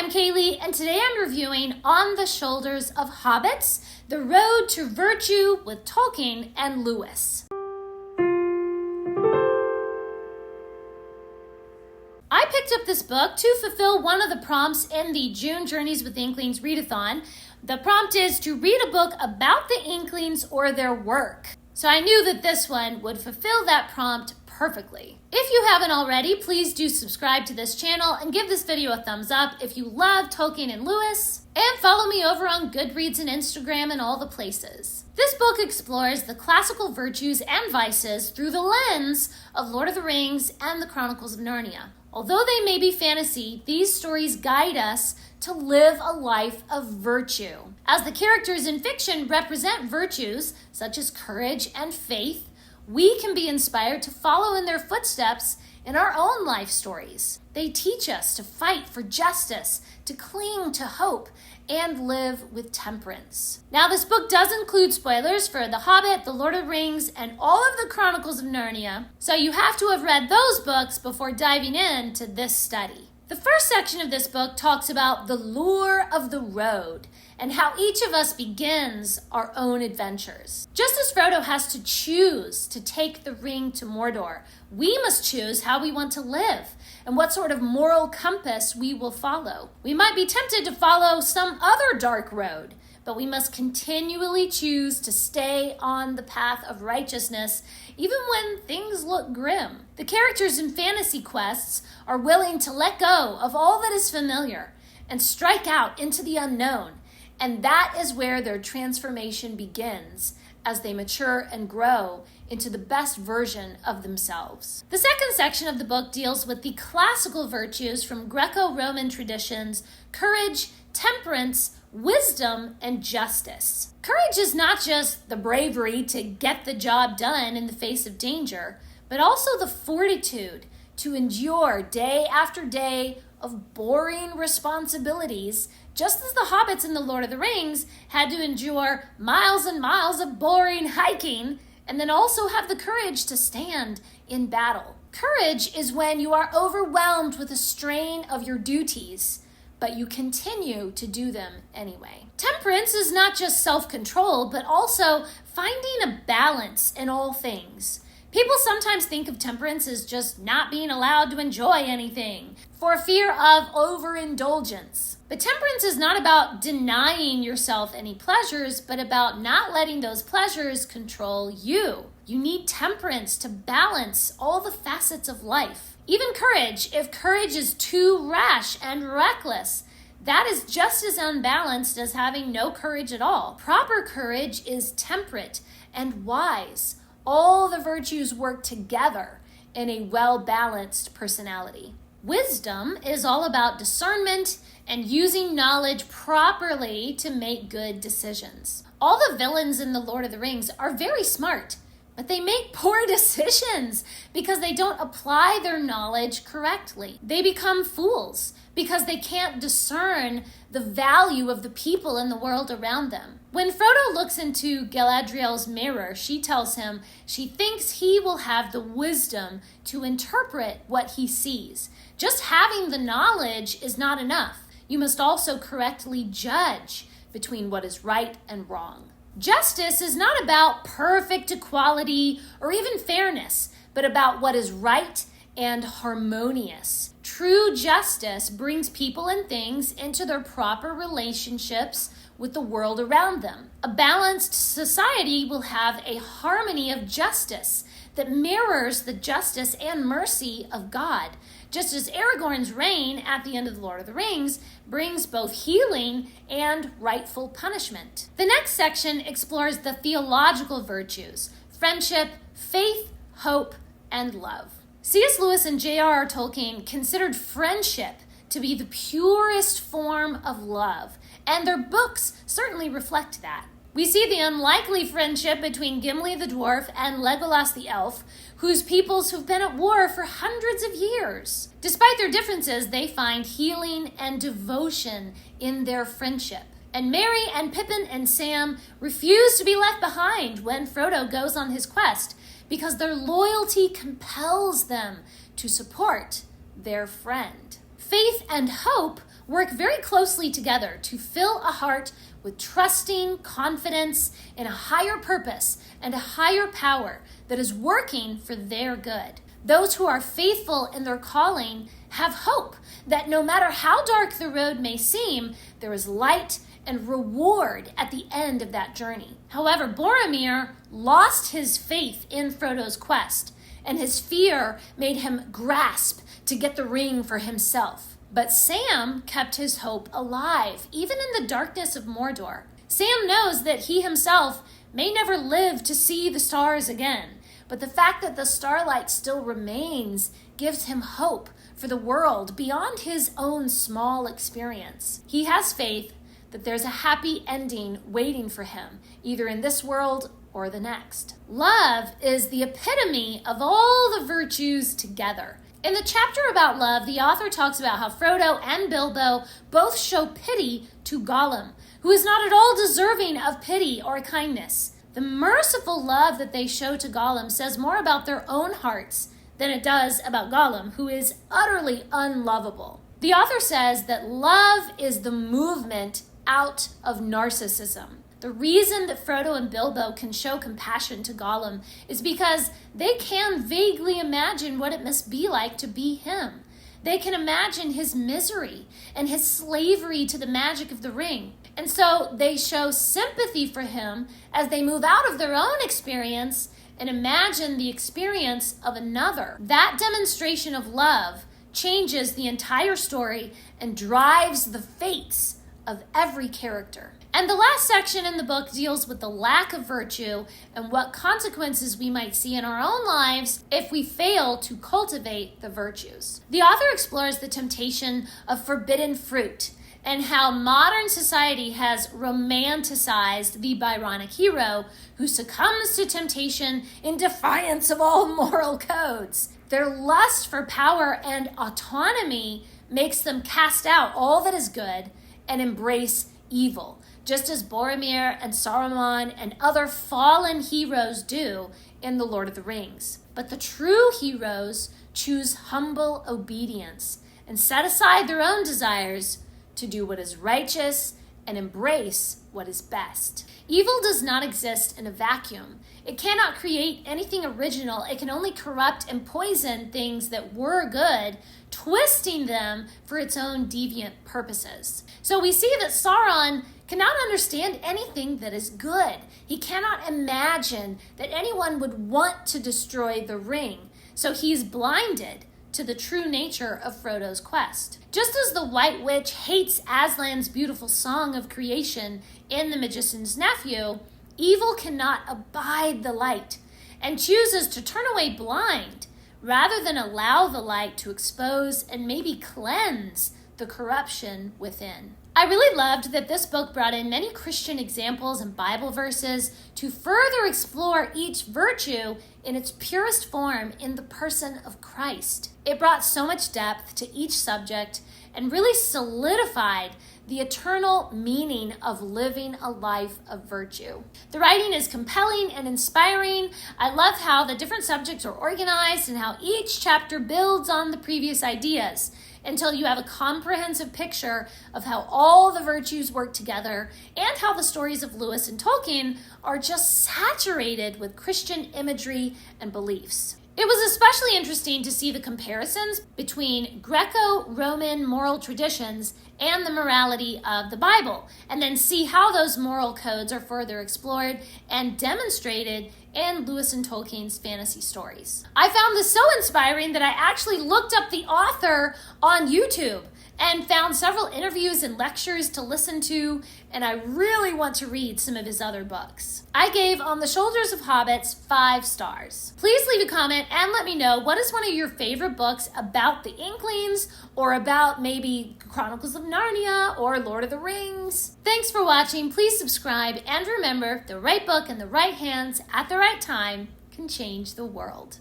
I'm Kaylee, and today I'm reviewing On the Shoulders of Hobbits, The Road to Virtue with Tolkien and Lewis. I picked up this book to fulfill one of the prompts in the June Journeys with Inklings Readathon. The prompt is to read a book about the Inklings or their work. So I knew that this one would fulfill that prompt perfectly. If you haven't already, please do subscribe to this channel and give this video a thumbs up if you love Tolkien and Lewis, and follow me over on Goodreads and Instagram and all the places. This book explores the classical virtues and vices through the lens of Lord of the Rings and the Chronicles of Narnia. Although they may be fantasy, these stories guide us to live a life of virtue. As the characters in fiction represent virtues such as courage and faith, we can be inspired to follow in their footsteps in our own life stories. They teach us to fight for justice, to cling to hope, and live with temperance. Now, this book does include spoilers for The Hobbit, The Lord of the Rings, and all of the Chronicles of Narnia, so you have to have read those books before diving into this study. The first section of this book talks about the lure of the road and how each of us begins our own adventures. Just as Frodo has to choose to take the ring to Mordor, we must choose how we want to live and what sort of moral compass we will follow. We might be tempted to follow some other dark road, but we must continually choose to stay on the path of righteousness, even when things look grim. The characters in fantasy quests are willing to let go of all that is familiar and strike out into the unknown, and that is where their transformation begins as they mature and grow into the best version of themselves. The second section of the book deals with the classical virtues from Greco-Roman traditions: courage, temperance, wisdom, and justice. Courage is not just the bravery to get the job done in the face of danger, but also the fortitude to endure day after day of boring responsibilities, just as the hobbits in The Lord of the Rings had to endure miles and miles of boring hiking, and then also have the courage to stand in battle. Courage is when you are overwhelmed with the strain of your duties, but you continue to do them anyway. Temperance is not just self-control, but also finding a balance in all things. People sometimes think of temperance as just not being allowed to enjoy anything for fear of overindulgence. But temperance is not about denying yourself any pleasures, but about not letting those pleasures control you. You need temperance to balance all the facets of life. Even courage, if courage is too rash and reckless, that is just as unbalanced as having no courage at all. Proper courage is temperate and wise. All the virtues work together in a well-balanced personality. Wisdom is all about discernment and using knowledge properly to make good decisions. All the villains in The Lord of the Rings are very smart, but they make poor decisions because they don't apply their knowledge correctly. They become fools because they can't discern the value of the people in the world around them. When Frodo looks into Galadriel's mirror, she tells him she thinks he will have the wisdom to interpret what he sees. Just having the knowledge is not enough. You must also correctly judge between what is right and wrong. Justice is not about perfect equality or even fairness, but about what is right and harmonious. True justice brings people and things into their proper relationships with the world around them. A balanced society will have a harmony of justice that mirrors the justice and mercy of God, just as Aragorn's reign at the end of The Lord of the Rings brings both healing and rightful punishment. The next section explores the theological virtues: friendship, faith, hope, and love. C.S. Lewis and j.r.r. Tolkien considered friendship to be the purest form of love, and their books certainly reflect that. We see the unlikely friendship between Gimli the dwarf and Legolas the elf, whose peoples have been at war for hundreds of years. Despite their differences, they find healing and devotion in their friendship. And Merry and Pippin and Sam refuse to be left behind when Frodo goes on his quest, because their loyalty compels them to support their friend. Faith and hope work very closely together to fill a heart with trusting confidence in a higher purpose and a higher power that is working for their good. Those who are faithful in their calling have hope that no matter how dark the road may seem, there is light and reward at the end of that journey. However, Boromir lost his faith in Frodo's quest, and his fear made him grasp to get the ring for himself. But Sam kept his hope alive, even in the darkness of Mordor. Sam knows that he himself may never live to see the stars again, but the fact that the starlight still remains gives him hope for the world beyond his own small experience. He has faith that there's a happy ending waiting for him, either in this world or the next. Love is the epitome of all the virtues together. In the chapter about love, the author talks about how Frodo and Bilbo both show pity to Gollum, who is not at all deserving of pity or kindness. The merciful love that they show to Gollum says more about their own hearts than it does about Gollum, who is utterly unlovable. The author says that love is the movement out of narcissism. The reason that Frodo and Bilbo can show compassion to Gollum is because they can vaguely imagine what it must be like to be him. They can imagine his misery and his slavery to the magic of the ring. And so they show sympathy for him as they move out of their own experience and imagine the experience of another. That demonstration of love changes the entire story and drives the fates of every character. And the last section in the book deals with the lack of virtue and what consequences we might see in our own lives if we fail to cultivate the virtues. The author explores the temptation of forbidden fruit and how modern society has romanticized the Byronic hero who succumbs to temptation in defiance of all moral codes. Their lust for power and autonomy makes them cast out all that is good and embrace evil, just as Boromir and Saruman and other fallen heroes do in The Lord of the Rings. But the true heroes choose humble obedience and set aside their own desires to do what is righteous and embrace what is best. Evil does not exist in a vacuum. It cannot create anything original. It can only corrupt and poison things that were good, twisting them for its own deviant purposes. So we see that Sauron cannot understand anything that is good. He cannot imagine that anyone would want to destroy the ring. So he's blinded to the true nature of Frodo's quest. Just as the White Witch hates Aslan's beautiful song of creation in The Magician's Nephew, evil cannot abide the light and chooses to turn away blind rather than allow the light to expose and maybe cleanse the corruption within. I really loved that this book brought in many Christian examples and Bible verses to further explore each virtue in its purest form in the person of Christ. It brought so much depth to each subject and really solidified the eternal meaning of living a life of virtue. The writing is compelling and inspiring. I love how the different subjects are organized and how each chapter builds on the previous ideas until you have a comprehensive picture of how all the virtues work together and how the stories of Lewis and Tolkien are just saturated with Christian imagery and beliefs. It was especially interesting to see the comparisons between Greco-Roman moral traditions and the morality of the Bible, and then see how those moral codes are further explored and demonstrated in Lewis and Tolkien's fantasy stories. I found this so inspiring that I actually looked up the author on YouTube and found several interviews and lectures to listen to, and I really want to read some of his other books. I gave On the Shoulders of Hobbits 5 stars. Please leave a comment and let me know what is one of your favorite books about the Inklings, or about maybe Chronicles of Narnia or Lord of the Rings. Thanks for watching. Please subscribe, and remember, the right book in the right hands at the right time can change the world.